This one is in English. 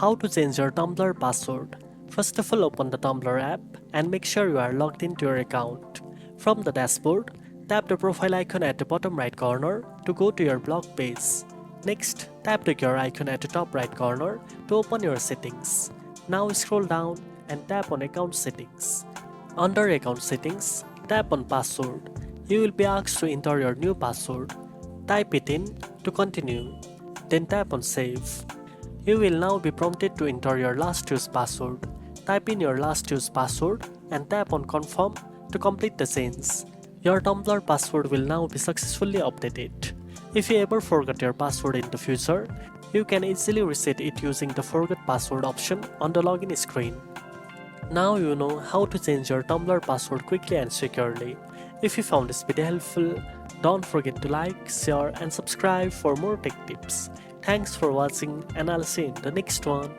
How to change your Tumblr password. First of all, open the Tumblr app and make sure you are logged into your account. From the dashboard, tap the profile icon at the bottom right corner to go to your blog page. Next, tap the gear icon at the top right corner to open your settings. Now scroll down and tap on account settings. Under account settings, tap on password. You will be asked to enter your new password. Type it in to continue. Then tap on save. You will now be prompted to enter your last used password. Type in your last used password and tap on confirm to complete the change. Your Tumblr password will now be successfully updated. If you ever forget your password in the future, you can easily reset it using the forget password option on the login screen. Now you know how to change your Tumblr password quickly and securely. If you found this video helpful, don't forget to like, share and subscribe for more tech tips. Thanks for watching and I'll see you in the next one.